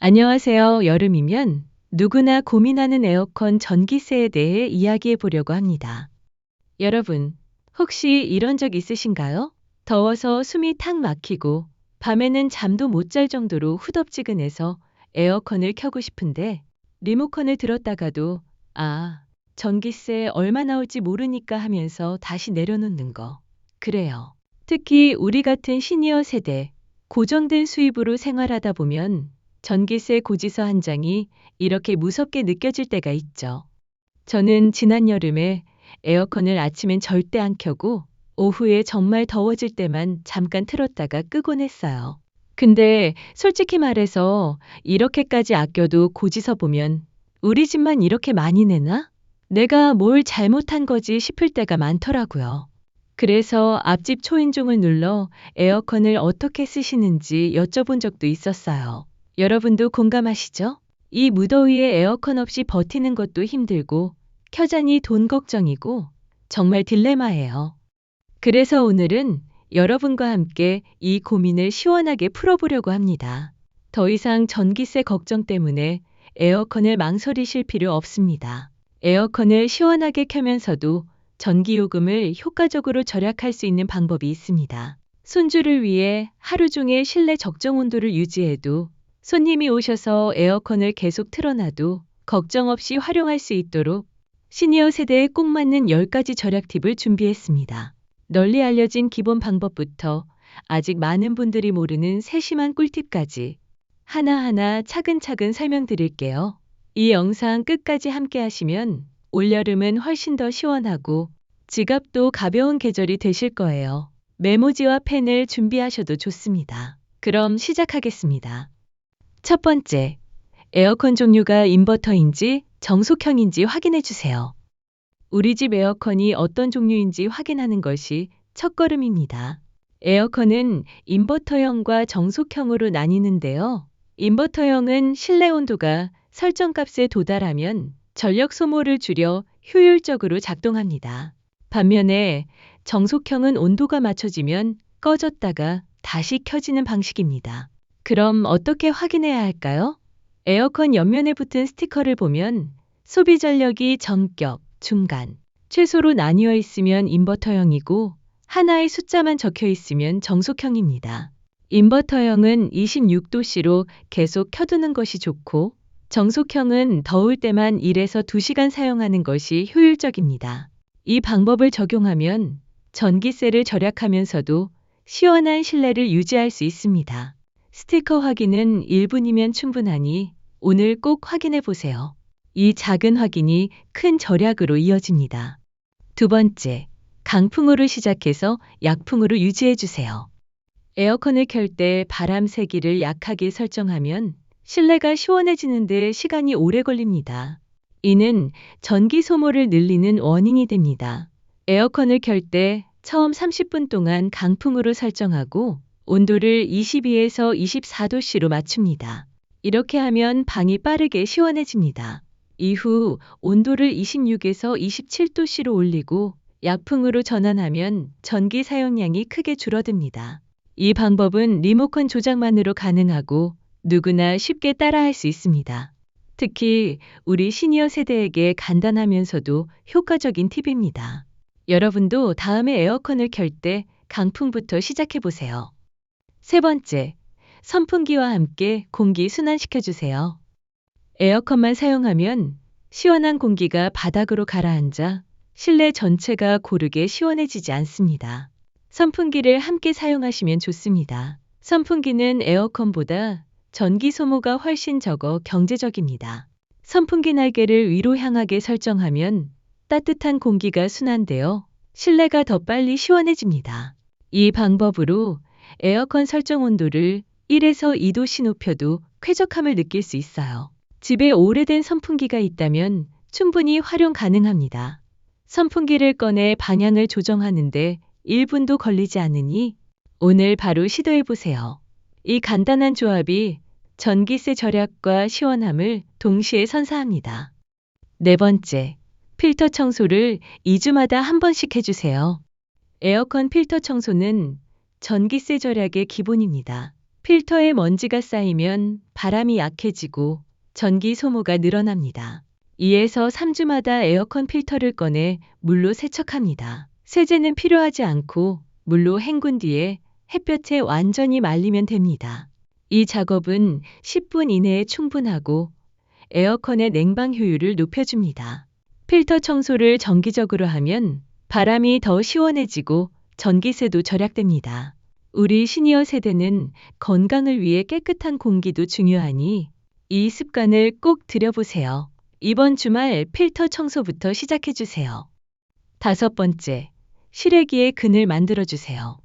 안녕하세요. 여름이면 누구나 고민하는 에어컨 전기세에 대해 이야기해 보려고 합니다. 여러분, 혹시 이런 적 있으신가요? 더워서 숨이 탁 막히고 밤에는 잠도 못 잘 정도로 후덥지근해서 에어컨을 켜고 싶은데 리모컨을 들었다가도 전기세 얼마 나올지 모르니까 하면서 다시 내려놓는 거. 그래요. 특히 우리 같은 시니어 세대, 고정된 수입으로 생활하다 보면 전기세 고지서 한 장이 이렇게 무섭게 느껴질 때가 있죠. 저는 지난 여름에 에어컨을 아침엔 절대 안 켜고 오후에 정말 더워질 때만 잠깐 틀었다가 끄곤 했어요. 근데 솔직히 말해서 이렇게까지 아껴도 고지서 보면 우리 집만 이렇게 많이 내나? 내가 뭘 잘못한 거지 싶을 때가 많더라고요. 그래서 앞집 초인종을 눌러 에어컨을 어떻게 쓰시는지 여쭤본 적도 있었어요. 여러분도 공감하시죠? 이 무더위에 에어컨 없이 버티는 것도 힘들고 켜자니 돈 걱정이고 정말 딜레마예요. 그래서 오늘은 여러분과 함께 이 고민을 시원하게 풀어보려고 합니다. 더 이상 전기세 걱정 때문에 에어컨을 망설이실 필요 없습니다. 에어컨을 시원하게 켜면서도 전기요금을 효과적으로 절약할 수 있는 방법이 있습니다. 손주를 위해 하루 종일 실내 적정 온도를 유지해도 손님이 오셔서 에어컨을 계속 틀어놔도 걱정 없이 활용할 수 있도록 시니어 세대에 꼭 맞는 10가지 절약 팁을 준비했습니다. 널리 알려진 기본 방법부터 아직 많은 분들이 모르는 세심한 꿀팁까지 하나하나 차근차근 설명드릴게요. 이 영상 끝까지 함께 하시면 올여름은 훨씬 더 시원하고 지갑도 가벼운 계절이 되실 거예요. 메모지와 펜을 준비하셔도 좋습니다. 그럼 시작하겠습니다. 첫 번째, 에어컨 종류가 인버터인지 정속형인지 확인해 주세요. 우리 집 에어컨이 어떤 종류인지 확인하는 것이 첫걸음입니다. 에어컨은 인버터형과 정속형으로 나뉘는데요. 인버터형은 실내 온도가 설정값에 도달하면 전력 소모를 줄여 효율적으로 작동합니다. 반면에 정속형은 온도가 맞춰지면 꺼졌다가 다시 켜지는 방식입니다. 그럼 어떻게 확인해야 할까요? 에어컨 옆면에 붙은 스티커를 보면 소비 전력이 전격, 중간, 최소로 나뉘어 있으면 인버터형이고 하나의 숫자만 적혀 있으면 정속형입니다. 인버터형은 26도씨로 계속 켜두는 것이 좋고 정속형은 더울 때만 1에서 2시간 사용하는 것이 효율적입니다. 이 방법을 적용하면 전기세를 절약하면서도 시원한 실내를 유지할 수 있습니다. 스티커 확인은 1분이면 충분하니 오늘 꼭 확인해 보세요. 이 작은 확인이 큰 절약으로 이어집니다. 두 번째, 강풍으로 시작해서 약풍으로 유지해 주세요. 에어컨을 켤 때 바람 세기를 약하게 설정하면 실내가 시원해지는데 시간이 오래 걸립니다. 이는 전기 소모를 늘리는 원인이 됩니다. 에어컨을 켤 때 처음 30분 동안 강풍으로 설정하고 온도를 22에서 24도씨로 맞춥니다. 이렇게 하면 방이 빠르게 시원해집니다. 이후 온도를 26에서 27도씨로 올리고 약풍으로 전환하면 전기 사용량이 크게 줄어듭니다. 이 방법은 리모컨 조작만으로 가능하고 누구나 쉽게 따라할 수 있습니다. 특히 우리 시니어 세대에게 간단하면서도 효과적인 팁입니다. 여러분도 다음에 에어컨을 켤 때 강풍부터 시작해 보세요. 세 번째, 선풍기와 함께 공기 순환시켜 주세요. 에어컨만 사용하면 시원한 공기가 바닥으로 가라앉아 실내 전체가 고르게 시원해지지 않습니다. 선풍기를 함께 사용하시면 좋습니다. 선풍기는 에어컨보다 전기 소모가 훨씬 적어 경제적입니다. 선풍기 날개를 위로 향하게 설정하면 따뜻한 공기가 순환되어 실내가 더 빨리 시원해집니다. 이 방법으로 에어컨 설정 온도를 1에서 2도씩 높여도 쾌적함을 느낄 수 있어요. 집에 오래된 선풍기가 있다면 충분히 활용 가능합니다. 선풍기를 꺼내 방향을 조정하는데 1분도 걸리지 않으니 오늘 바로 시도해 보세요. 이 간단한 조합이 전기세 절약과 시원함을 동시에 선사합니다. 네 번째, 필터 청소를 2주마다 한 번씩 해주세요. 에어컨 필터 청소는 전기세 절약의 기본입니다. 필터에 먼지가 쌓이면 바람이 약해지고 전기 소모가 늘어납니다. 2에서 3주마다 에어컨 필터를 꺼내 물로 세척합니다. 세제는 필요하지 않고 물로 헹군 뒤에 햇볕에 완전히 말리면 됩니다. 이 작업은 10분 이내에 충분하고 에어컨의 냉방 효율을 높여줍니다. 필터 청소를 정기적으로 하면 바람이 더 시원해지고 전기세도 절약됩니다. 우리 시니어 세대는 건강을 위해 깨끗한 공기도 중요하니 이 습관을 꼭 들여보세요. 이번 주말 필터 청소부터 시작해주세요. 5번째, 실외기에 그늘 만들어주세요.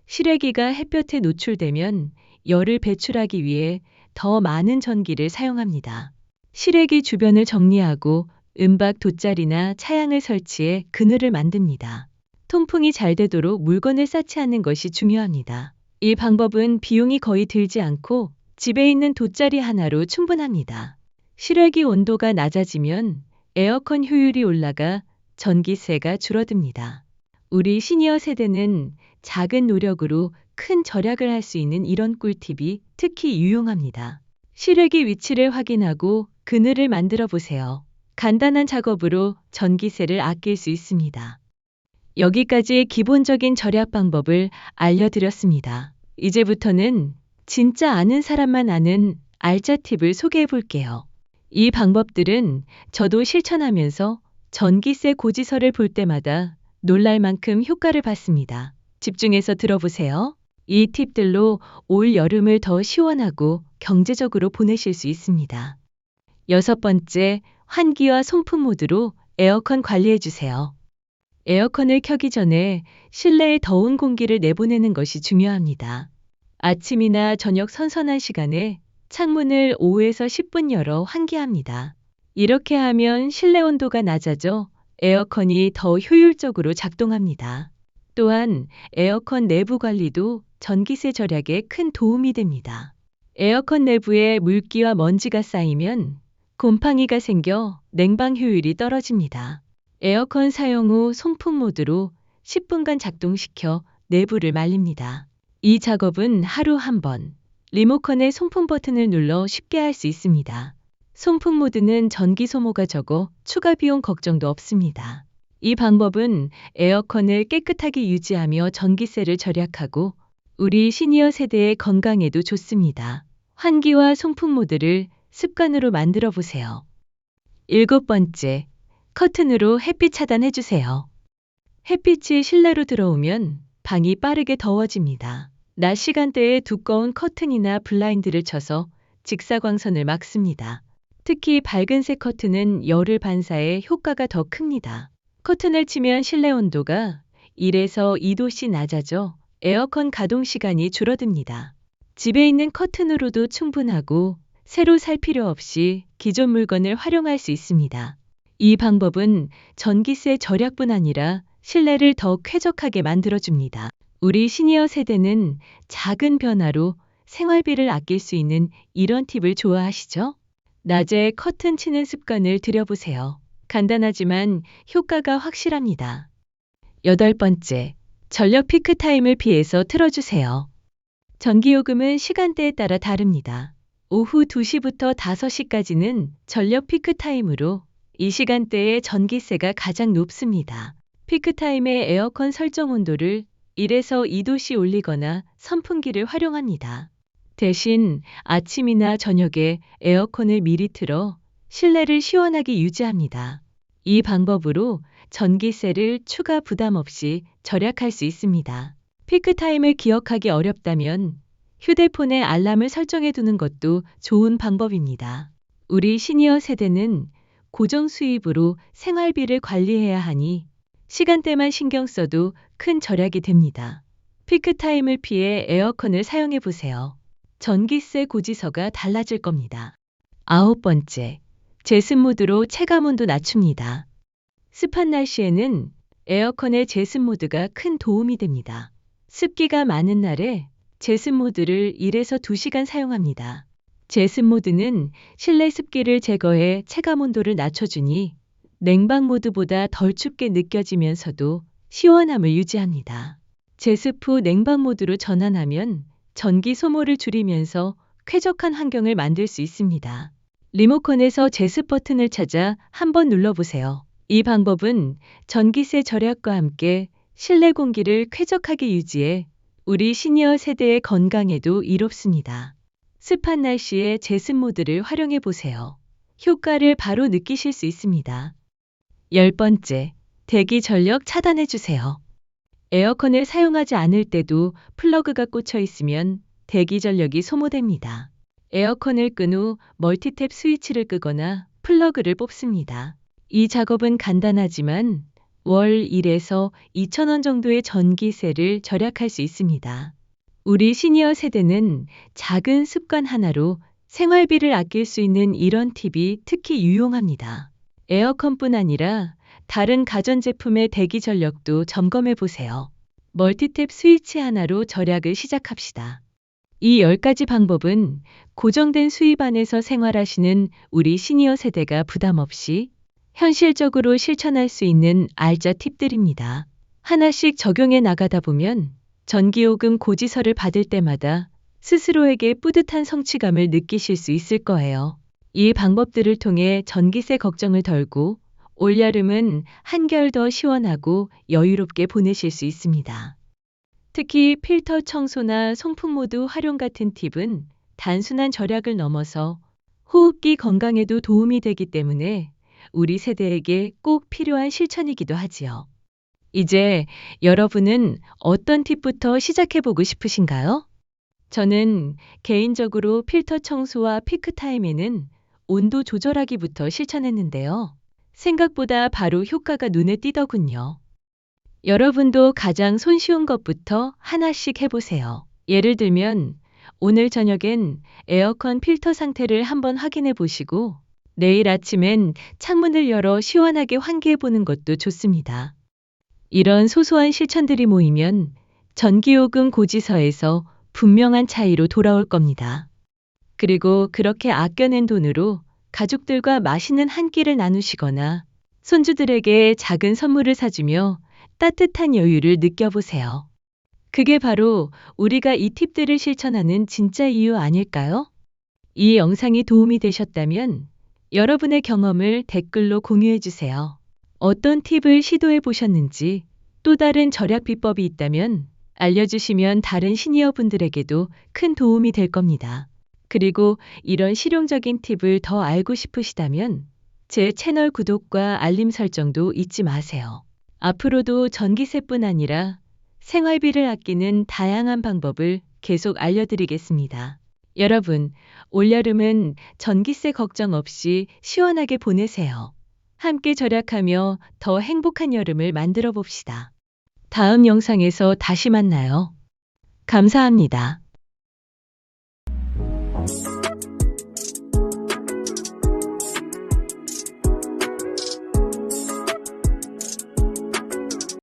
실외기가 햇볕에 노출되면 열을 배출하기 위해 더 많은 전기를 사용합니다. 실외기 주변을 정리하고 은박 돗자리나 차양을 설치해 그늘을 만듭니다. 통풍이 잘 되도록 물건을 쌓지 않는 것이 중요합니다. 이 방법은 비용이 거의 들지 않고 집에 있는 돗자리 하나로 충분합니다. 실외기 온도가 낮아지면 에어컨 효율이 올라가 전기세가 줄어듭니다. 우리 시니어 세대는 작은 노력으로 큰 절약을 할 수 있는 이런 꿀팁이 특히 유용합니다. 실외기 위치를 확인하고 그늘을 만들어 보세요. 간단한 작업으로 전기세를 아낄 수 있습니다. 여기까지 기본적인 절약 방법을 알려드렸습니다. 이제부터는 진짜 아는 사람만 아는 알짜 팁을 소개해 볼게요. 이 방법들은 저도 실천하면서 전기세 고지서를 볼 때마다 놀랄 만큼 효과를 봤습니다. 집중해서 들어보세요. 이 팁들로 올 여름을 더 시원하고 경제적으로 보내실 수 있습니다. 6번째, 환기와 송풍 모드로 에어컨 관리해 주세요. 에어컨을 켜기 전에 실내에 더운 공기를 내보내는 것이 중요합니다. 아침이나 저녁 선선한 시간에 창문을 5에서 10분 열어 환기합니다. 이렇게 하면 실내 온도가 낮아져 에어컨이 더 효율적으로 작동합니다. 또한 에어컨 내부 관리도 전기세 절약에 큰 도움이 됩니다. 에어컨 내부에 물기와 먼지가 쌓이면 곰팡이가 생겨 냉방 효율이 떨어집니다. 에어컨 사용 후 송풍 모드로 10분간 작동시켜 내부를 말립니다. 이 작업은 하루 한 번, 리모컨의 송풍 버튼을 눌러 쉽게 할 수 있습니다. 송풍 모드는 전기 소모가 적어 추가 비용 걱정도 없습니다. 이 방법은 에어컨을 깨끗하게 유지하며 전기세를 절약하고 우리 시니어 세대의 건강에도 좋습니다. 환기와 송풍 모드를 습관으로 만들어 보세요. 7번째, 커튼으로 햇빛 차단해 주세요. 햇빛이 실내로 들어오면 방이 빠르게 더워집니다. 낮 시간대에 두꺼운 커튼이나 블라인드를 쳐서 직사광선을 막습니다. 특히 밝은색 커튼은 열을 반사해 효과가 더 큽니다. 커튼을 치면 실내 온도가 1에서 2도씨 낮아져 에어컨 가동 시간이 줄어듭니다. 집에 있는 커튼으로도 충분하고 새로 살 필요 없이 기존 물건을 활용할 수 있습니다. 이 방법은 전기세 절약뿐 아니라 실내를 더 쾌적하게 만들어줍니다. 우리 시니어 세대는 작은 변화로 생활비를 아낄 수 있는 이런 팁을 좋아하시죠? 낮에 커튼 치는 습관을 들여보세요. 간단하지만 효과가 확실합니다. 8번째, 전력 피크 타임을 피해서 틀어주세요. 전기요금은 시간대에 따라 다릅니다. 오후 2시부터 5시까지는 전력 피크 타임으로 이 시간대에 전기세가 가장 높습니다. 피크 타임에 에어컨 설정 온도를 1에서 2도씨 올리거나 선풍기를 활용합니다. 대신 아침이나 저녁에 에어컨을 미리 틀어 실내를 시원하게 유지합니다. 이 방법으로 전기세를 추가 부담 없이 절약할 수 있습니다. 피크 타임을 기억하기 어렵다면 휴대폰에 알람을 설정해 두는 것도 좋은 방법입니다. 우리 시니어 세대는 고정 수입으로 생활비를 관리해야 하니 시간대만 신경 써도 큰 절약이 됩니다. 피크 타임을 피해 에어컨을 사용해 보세요. 전기세 고지서가 달라질 겁니다. 9번째, 제습 모드로 체감 온도 낮춥니다. 습한 날씨에는 에어컨의 제습 모드가 큰 도움이 됩니다. 습기가 많은 날에 제습 모드를 1에서 2시간 사용합니다. 제습 모드는 실내 습기를 제거해 체감 온도를 낮춰주니 냉방 모드보다 덜 춥게 느껴지면서도 시원함을 유지합니다. 제습 후 냉방 모드로 전환하면 전기 소모를 줄이면서 쾌적한 환경을 만들 수 있습니다. 리모컨에서 제습 버튼을 찾아 한번 눌러보세요. 이 방법은 전기세 절약과 함께 실내 공기를 쾌적하게 유지해 우리 시니어 세대의 건강에도 이롭습니다. 습한 날씨에 제습 모드를 활용해 보세요. 효과를 바로 느끼실 수 있습니다. 10번째, 대기 전력 차단해 주세요. 에어컨을 사용하지 않을 때도 플러그가 꽂혀 있으면 대기 전력이 소모됩니다. 에어컨을 끈 후 멀티탭 스위치를 끄거나 플러그를 뽑습니다. 이 작업은 간단하지만 월 1에서 2,000원 정도의 전기세를 절약할 수 있습니다. 우리 시니어 세대는 작은 습관 하나로 생활비를 아낄 수 있는 이런 팁이 특히 유용합니다. 에어컨뿐 아니라 다른 가전제품의 대기 전력도 점검해 보세요. 멀티탭 스위치 하나로 절약을 시작합시다. 이 10가지 방법은 고정된 수입 안에서 생활하시는 우리 시니어 세대가 부담 없이 현실적으로 실천할 수 있는 알짜 팁들입니다. 하나씩 적용해 나가다 보면 전기요금 고지서를 받을 때마다 스스로에게 뿌듯한 성취감을 느끼실 수 있을 거예요. 이 방법들을 통해 전기세 걱정을 덜고 올여름은 한결 더 시원하고 여유롭게 보내실 수 있습니다. 특히 필터 청소나 송풍 모드 활용 같은 팁은 단순한 절약을 넘어서 호흡기 건강에도 도움이 되기 때문에 우리 세대에게 꼭 필요한 실천이기도 하지요. 이제 여러분은 어떤 팁부터 시작해보고 싶으신가요? 저는 개인적으로 필터 청소와 피크타임에는 온도 조절하기부터 실천했는데요. 생각보다 바로 효과가 눈에 띄더군요. 여러분도 가장 손쉬운 것부터 하나씩 해보세요. 예를 들면 오늘 저녁엔 에어컨 필터 상태를 한번 확인해 보시고 내일 아침엔 창문을 열어 시원하게 환기해 보는 것도 좋습니다. 이런 소소한 실천들이 모이면 전기요금 고지서에서 분명한 차이로 돌아올 겁니다. 그리고 그렇게 아껴낸 돈으로 가족들과 맛있는 한 끼를 나누시거나 손주들에게 작은 선물을 사주며 따뜻한 여유를 느껴보세요. 그게 바로 우리가 이 팁들을 실천하는 진짜 이유 아닐까요? 이 영상이 도움이 되셨다면 여러분의 경험을 댓글로 공유해 주세요. 어떤 팁을 시도해 보셨는지 또 다른 절약 비법이 있다면 알려주시면 다른 시니어 분들에게도 큰 도움이 될 겁니다. 그리고 이런 실용적인 팁을 더 알고 싶으시다면 제 채널 구독과 알림 설정도 잊지 마세요. 앞으로도 전기세뿐 아니라 생활비를 아끼는 다양한 방법을 계속 알려드리겠습니다. 여러분, 올여름은 전기세 걱정 없이 시원하게 보내세요. 함께 절약하며 더 행복한 여름을 만들어 봅시다. 다음 영상에서 다시 만나요. 감사합니다.